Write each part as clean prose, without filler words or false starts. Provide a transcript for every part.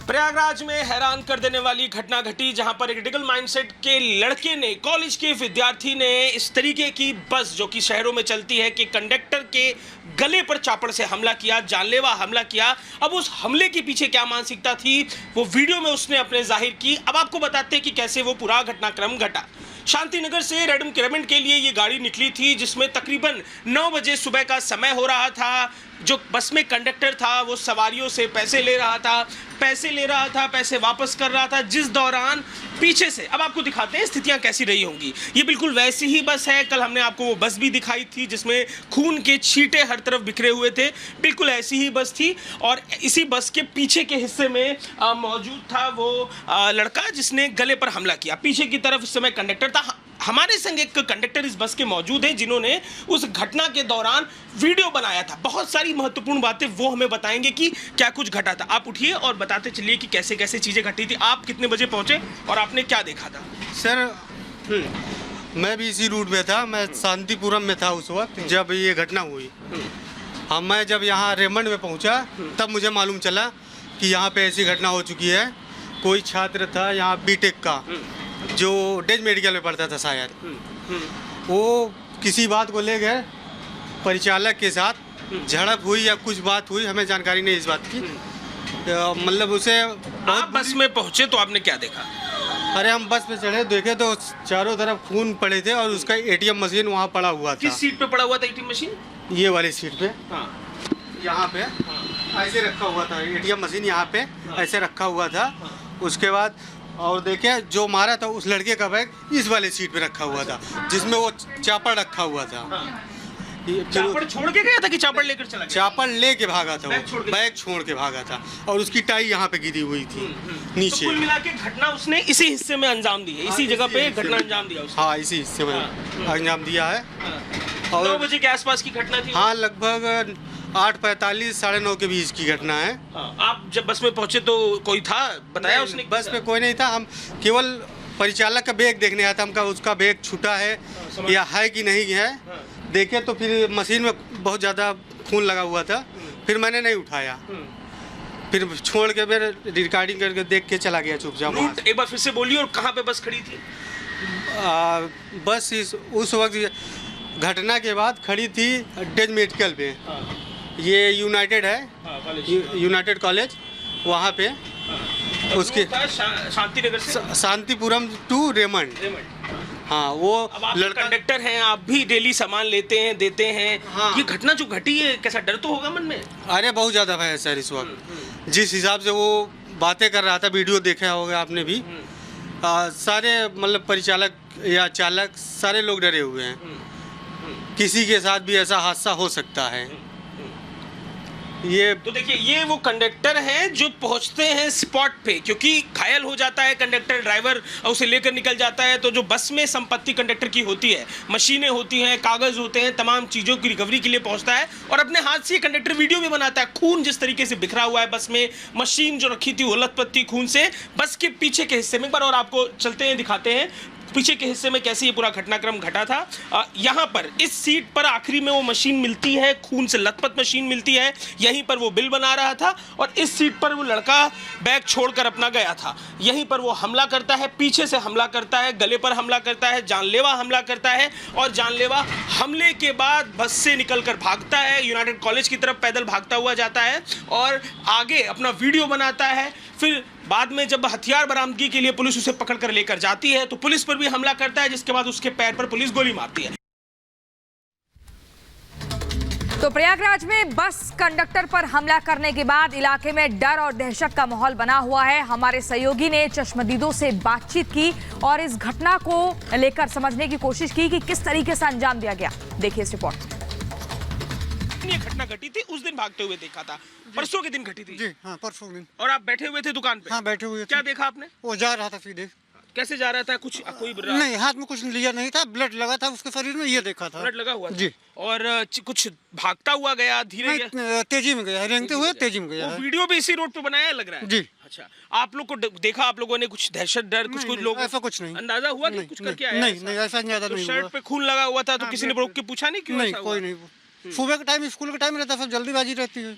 प्रयागराज में हैरान कर देने वाली घटना घटी, जहां पर एक डिजिटल माइंडसेट के लड़के ने, कॉलेज के विद्यार्थी ने इस तरीके की बस जो कि शहरों में चलती है कि कंडक्टर के गले पर चापड़ से हमला किया, जानलेवा हमला किया। अब उस हमले के पीछे क्या मानसिकता थी वो वीडियो में उसने अपने जाहिर की। अब आपको बताते हैं कि कैसे वो पूरा घटनाक्रम घटा। शांतिनगर से रेमंड के लिए ये गाड़ी निकली थी, जिसमें तकरीबन 9 बजे सुबह का समय हो रहा था। जो बस में कंडक्टर था वो सवारियों से पैसे ले रहा था, पैसे वापस कर रहा था, जिस दौरान पीछे से, अब आपको दिखाते हैं स्थितियां कैसी रही होंगी। ये बिल्कुल वैसी ही बस है, कल हमने आपको वो बस भी दिखाई थी जिसमें खून के छींटे हर तरफ बिखरे हुए थे। बिल्कुल ऐसी ही बस थी और इसी बस के पीछे के हिस्से में मौजूद था वो लड़का जिसने गले पर हमला किया। पीछे की तरफ इस समय कंडक्टर था। हमारे संग एक कंडक्टर इस बस के मौजूद हैं जिन्होंने उस घटना के दौरान वीडियो बनाया था। बहुत सारी महत्वपूर्ण बातें वो हमें बताएंगे कि क्या कुछ घटा था। आप उठिए और बताते चलिए कि कैसे कैसे चीजें घटी थी। आप कितने बजे पहुंचे और आपने क्या देखा था? सर मैं भी इसी रूट में था। मैं शांतिपुरम में था उस वक्त जब ये घटना हुई। मैं जब यहाँ रेमंड में पहुँचा तब मुझे मालूम चला कि यहाँ पे ऐसी घटना हो चुकी है। कोई छात्र था यहाँ बीटेक का जो डेज मेडिकल में पढ़ता था शायद, वो किसी बात को ले गए, परिचालक के साथ झड़प हुई या कुछ बात हुई, हमें जानकारी नहीं इस बात की। मतलब उसे आप बस में पहुंचे तो आपने क्या देखा? अरे हम बस पे चढ़े, देखे तो चारों तरफ खून पड़े थे और उसका एटीएम मशीन वहाँ पड़ा हुआ था। किस सीट पे पड़ा हुआ था एटीएम मशीन? ये वाली सीट पे। हाँ। यहाँ पे ऐसे रखा हुआ था एटीएम मशीन, यहाँ पे ऐसे रखा हुआ था। उसके बाद और देखे जो मारा था उस लड़के का बैग इस वाले सीट पे रखा हुआ था जिसमें वो चापड़ रखा हुआ था। चापड़ छोड़ के गया था कि चापड़ लेकर चला गया? चापड़ लेके भागा था, वो बैग छोड़ के भागा था और उसकी टाई यहाँ पे गिरी हुई थी नीचे। तो कुल मिला के घटना उसने इसी हिस्से में अंजाम दी है, इसी जगह पे घटना अंजाम दिया उसने। हाँ, इसी हिस्से में अंजाम दिया है। और 9 बजे के आसपास की घटना थी? हाँ, लगभग 8:45 साढ़े 9 के बीच की घटना है। आप जब बस में पहुंचे तो कोई था? बताया उसने? बस में कोई नहीं था। हम केवल परिचालक का बैग देखने आया था। हमका उसका बैग छूटा है या है कि नहीं है। देखे तो फिर मशीन में बहुत ज़्यादा खून लगा हुआ था, फिर मैंने नहीं उठाया। फिर छोड़ के मेरे रिकॉर्डिंग करके देख के चला गया चुपचाप। एक बार फिर से बोलिए, और कहाँ पे बस खड़ी थी? बस उस वक्त घटना के बाद खड़ी थी डेज मेडिकल पे। ये यूनाइटेड है, यूनाइटेड कॉलेज, वहाँ पे उसके शांतिनगर से शांतिपुरम टू रेमंड। हाँ, वो लड़का कंडक्टर हैं, आप भी डेली सामान लेते हैं, देते हैं। हाँ। ये घटना जो घटी है, कैसा डर तो होगा मन में? अरे बहुत ज़्यादा भय है सर इस वक्त। जिस हिसाब से वो बातें कर रहा था, वीडियो देखा होगा आपने भी, सारे मतलब परिचालक या चालक सारे लोग डरे हुए हैं। किसी के साथ भी ऐसा हादसा हो सकता है। ये तो देखिए, ये वो कंडक्टर हैं जो पहुंचते हैं स्पॉट पे, क्योंकि घायल हो जाता है कंडक्टर, ड्राइवर उसे लेकर निकल जाता है। तो जो बस में संपत्ति कंडक्टर की होती है, मशीनें होती हैं, कागज होते हैं, तमाम चीज़ों की रिकवरी के लिए पहुंचता है और अपने हाथ से कंडक्टर वीडियो भी बनाता है। खून जिस तरीके से बिखरा हुआ है बस में, मशीन जो रखी थी वो लथपथ थी खून से। बस के पीछे के हिस्से में एक बार और आपको चलते हैं, दिखाते हैं पीछे के हिस्से में कैसे ये पूरा घटनाक्रम घटा था। यहाँ पर इस सीट पर आखिरी में वो मशीन मिलती है, खून से लथपथ मशीन मिलती है। यहीं पर वो बिल बना रहा था और इस सीट पर वो लड़का बैग छोड़कर अपना गया था। यहीं पर वो हमला करता है, पीछे से हमला करता है, गले पर हमला करता है, जानलेवा हमला करता है और जानलेवा हमले के बाद बस से निकलकर भागता है, यूनाइटेड कॉलेज की तरफ पैदल भागता हुआ जाता है और आगे अपना वीडियो बनाता है। फिर बाद में जब हथियार बरामदगी के लिए पुलिस उसे पकड़कर लेकर जाती है तो पुलिस पर भी हमला करता है, जिसके बाद उसके पैर पर पुलिस गोली मारती है। तो प्रयागराज में बस कंडक्टर पर हमला करने के बाद इलाके में डर और दहशत का माहौल बना हुआ है। हमारे सहयोगी ने चश्मदीदों से बातचीत की और इस घटना को लेकर समझने की कोशिश की कि किस तरीके से अंजाम दिया गया। देखिए इस रिपोर्ट। ये घटना घटी थी, उस दिन भागते हुए देखा था, परसों के दिन घटी थी? जी हाँ, परसों दिन। और आप बैठे हुए थे दुकान पे? हाँ, बैठे हुए थे। क्या देखा आपने? वो जा रहा था सीधे। कैसे जा रहा था? कुछ कोई नहीं, हाथ में कुछ लिया नहीं था, ब्लड लगा था उसके शरीर में, ये देखा था। ब्लड लगा हुआ था? जी। और कुछ भागता हुआ गया, धीरे तेजी में गया, रेंगते हुए तेजी में गया। वो वीडियो भी इसी रोड पे बनाया लग रहा है? जी। अच्छा, आप लोग को देखा, आप लोगों ने कुछ दहशत, डर, कुछ लोग, ऐसा कुछ नहीं अंदाजा हुआ कि कुछ करके आया? नहीं, ऐसा ज्यादा नहीं। शर्ट पे खून लगा हुआ था तो किसी ने रोक के पूछा नहीं क्यों? नहीं, कोई नहीं। सुबह के टाइम, स्कूल के टाइम रहता, सब जल्दीबाजी रहती है।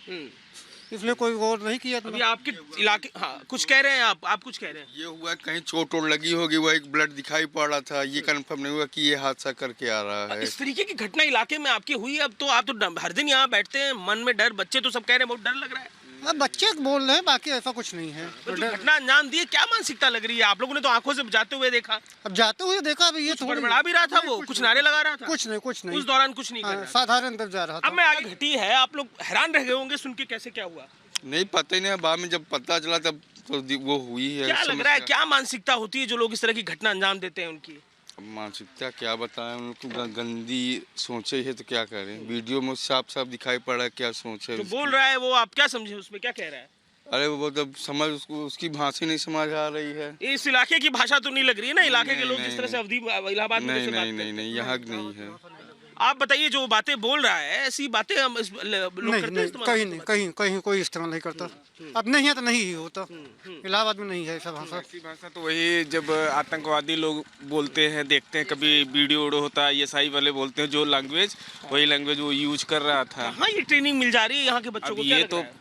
इसलिए कोई गौर नहीं किया। अभी आपके इलाके, हाँ कुछ कह रहे हैं आप कुछ कह रहे हैं। ये हुआ कहीं चोट वोट लगी होगी, वो एक ब्लड दिखाई पड़ रहा था, ये कंफर्म नहीं हुआ कि ये हादसा करके आ रहा है। इस तरीके की घटना इलाके में आपकी हुई, अब तो आप तो हर दिन यहाँ बैठते हैं, मन में डर, बच्चे तो सब कह रहे हैं बहुत डर लग रहा है। अब बच्चे बोल रहे हैं, बाकी ऐसा कुछ नहीं है। तो जो घटना अंजाम दी है, क्या मानसिकता लग रही है? आप लोगों ने तो आंखों से जाते हुए देखा, अब जाते हुए देखा, अब ये कुछ बड़बड़ा भी रहा था, वो कुछ नारे लगा रहा था, कुछ नहीं उस दौरान कुछ नहीं कर रहा था। साधारण दर जा रहा था। अब मैं आगे घटी है, आप लोग हैरान रह गए होंगे सुन के, कैसे क्या हुआ? नहीं पता ही नहीं, बाद में जब पता चला तब तो वो हुई है। क्या लग रहा है, क्या मानसिकता होती है जो लोग इस तरह की घटना अंजाम देते हैं उनकी? मानसिकता क्या बताएं, उनको गंदी सोचे है तो क्या करें। वीडियो में साफ साफ दिखाई पड़ा है क्या सोचे। जो बोल रहा है वो आप क्या समझे उसमें, क्या कह रहा है? अरे वो तब समझ उसकी भाषा नहीं समझ आ रही है। इस इलाके की भाषा तो नहीं लग रही है ना, इलाके के लोग जिस तरह से अवधि इलाहाबाद में जैसे बात करते हैं। नहीं यहाँ नहीं है। आप बताइए, जो बातें बोल रहा है ऐसी बातें हम लोग करते हैं इस्तेमाल? कहीं कोई इस्तेमाल नहीं करता। अब नहीं है तो नहीं ही होता। इलाहाबाद में नहीं है ऐसा भाषा। ऐसी भाषा तो वही जब आतंकवादी लोग बोलते हैं, देखते हैं कभी वीडियो होता है, ईसाई वाले बोलते हैं जो लैंग्वेज, वही लैंग्वेज वो यूज कर रहा था। हाँ, ये ट्रेनिंग मिल जा रही है यहाँ के बच्चों को।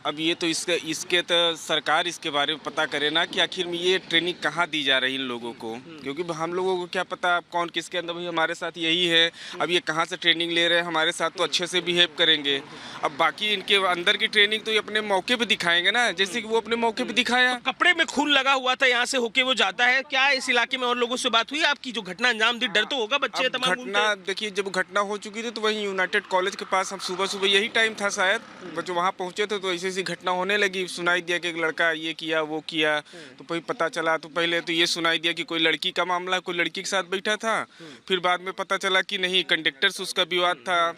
अब ये तो इसके तो सरकार इसके बारे में पता करे ना कि आखिर में ये ट्रेनिंग कहाँ दी जा रही है इन लोगों को, क्योंकि हम लोगों को क्या पता कौन किसके अंदर। भाई हमारे साथ यही है, अब ये कहाँ से ट्रेनिंग ले रहे हैं, हमारे साथ तो अच्छे से बिहेव करेंगे। अब बाकी इनके अंदर की ट्रेनिंग तो ये अपने मौके पे दिखाएंगे ना, जैसे कि वो अपने मौके पे दिखाया। तो कपड़े में खून लगा हुआ था, यहाँ से होके वो जाता है। क्या इस इलाके में और लोगों से बात हुई आपकी? जो घटना अंजाम दी, डर तो होगा, बच्चे तमाम घटना देखिए, जब घटना हो चुकी थी तो वहीं यूनाइटेड कॉलेज के पास हम सुबह यही टाइम था शायद, जो वहाँ पहुँचे थे तो ऐसी घटना होने लगी। सुनाई दिया कि एक लड़का ये किया वो किया, तो फिर पता चला, तो पहले तो ये सुनाई दिया कि कोई लड़की का मामला, कोई लड़की के साथ बैठा था। फिर बाद में पता चला कि नहीं, कंडक्टर से उसका विवाद था।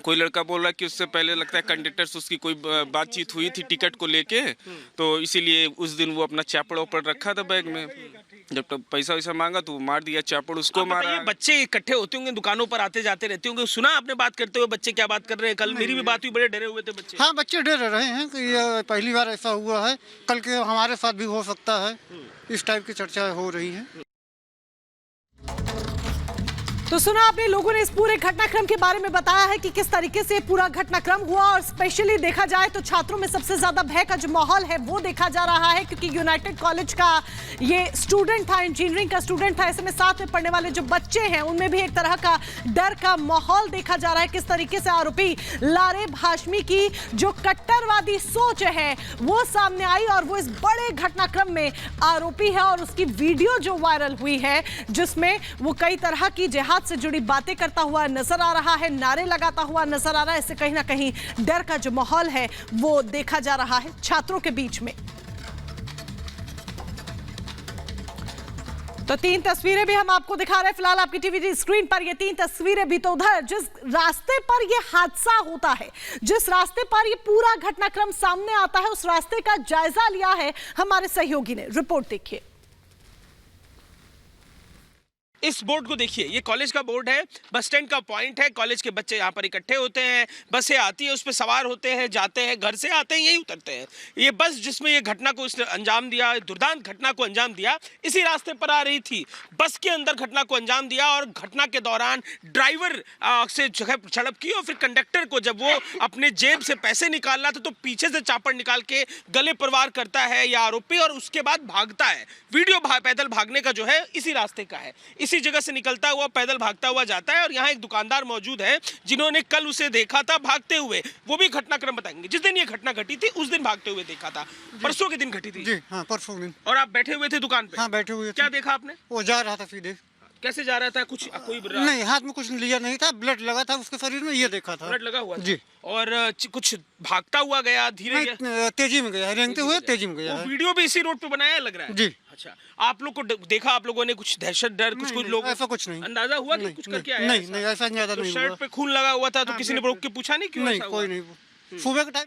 कोई लड़का बोल रहा कि उससे पहले लगता है कंडक्टर से उसकी कोई बातचीत हुई थी टिकट को लेके, तो इसीलिए उस दिन वो अपना चापड़ ऊपर रखा था बैग में। जब तक पैसा वैसा मांगा तो मार दिया, चापड़ उसको मारा। ये बच्चे इकट्ठे होते होंगे, दुकानों पर आते जाते रहते होंगे, सुना आपने बात करते हुए बच्चे क्या बात कर रहे हैं? कल मेरी भी बात हुई, बड़े डरे हुए थे बच्चे। हाँ, बच्चे डर रहे हैं कि ये पहली बार ऐसा हुआ है, कल के हमारे साथ भी हो सकता है। इस टाइप की चर्चा हो रही है। तो सुना आपने, लोगों ने इस पूरे घटनाक्रम के बारे में बताया है कि किस तरीके से पूरा घटनाक्रम हुआ। और स्पेशली देखा जाए तो छात्रों में सबसे ज्यादा भय का जो माहौल है वो देखा जा रहा है, क्योंकि यूनाइटेड कॉलेज का ये स्टूडेंट था, इंजीनियरिंग का स्टूडेंट था। ऐसे में साथ में पढ़ने वाले जो बच्चे हैं उनमें भी एक तरह का डर का माहौल देखा जा रहा है। किस तरीके से आरोपी लारेब हाशमी की जो कट्टरवादी सोच है वो सामने आई, और वो इस बड़े घटनाक्रम में आरोपी है। और उसकी वीडियो जो वायरल हुई है जिसमें वो कई तरह की जिहाद से जुड़ी बातें करता हुआ नजर आ रहा है, नारे लगाता हुआ नजर आ रहा है। इससे कहीं ना कहीं डर का जो माहौल है वो देखा जा रहा है छात्रों के बीच में। तो 3 तस्वीरें भी हम आपको दिखा रहे हैं फिलहाल आपकी टीवी स्क्रीन पर। ये 3 तस्वीरें भी तो उधर जिस रास्ते पर ये हादसा होता है, जिस रास्ते पर ये पूरा घटनाक्रम सामने आता है, उस रास्ते का जायजा लिया है हमारे सहयोगी ने। रिपोर्ट देखिए। इस बोर्ड को देखिए, ये कॉलेज का बोर्ड है, बस स्टैंड का पॉइंट है। कॉलेज के बच्चे यहाँ पर इकट्ठे होते हैं, बसें आती है, उस पर सवार होते हैं, जाते हैं, घर से आते हैं, यही उतरते हैं। ये बस जिसमें ये घटना को इसने अंजाम दिया, दुर्दांत घटना को अंजाम दिया, इसी रास्ते पर आ रही थी। बस के अंदर घटना को अंजाम दिया और घटना के दौरान ड्राइवर से झड़प की, और फिर कंडक्टर को जब वो अपने जेब से पैसे निकाल रहा था तो पीछे से चापड़ निकाल के गले पर वार करता है यह आरोपी, और उसके बाद भागता है। वीडियो पैदल भागने का जो है इसी रास्ते का है, इसी जगह से निकलता हुआ पैदल भागता हुआ जाता है। और यहाँ एक दुकानदार मौजूद है जिन्होंने कल उसे देखा था भागते हुए, वो भी घटनाक्रम बताएंगे। जिस दिन ये घटना घटी थी उस दिन भागते हुए देखा था, परसों के दिन घटी थी। जी हाँ, परसों दिन। और आप बैठे हुए थे दुकान पे? हाँ, बैठे हुए थे। क्या देखा आपने? वो जा रहा था सीधे। कैसे जा रहा था? कुछ कोई नहीं, हाथ में कुछ लिया नहीं था, ब्लड लगा था उसके शरीर में, ये देखा था। ब्लड लगा हुआ था। जी। और कुछ भागता हुआ गया, धीरे तेजी में गया, रेंगते हुए तेजी में गया। वीडियो भी इसी रोड पे बनाया लग रहा है। जी। अच्छा, आप लोग को देखा, आप लोगों ने कुछ दहशत डर, कुछ लोग ऐसा कुछ नहीं, अंदाजा हुआ कि कुछ करके आया? नहीं, ऐसा ज्यादा नहीं हुआ। शर्ट पे खून लगा हुआ था तो किसी ने रोक के पूछा नहीं क्यों? नहीं, कोई नहीं। सुबह के टाइम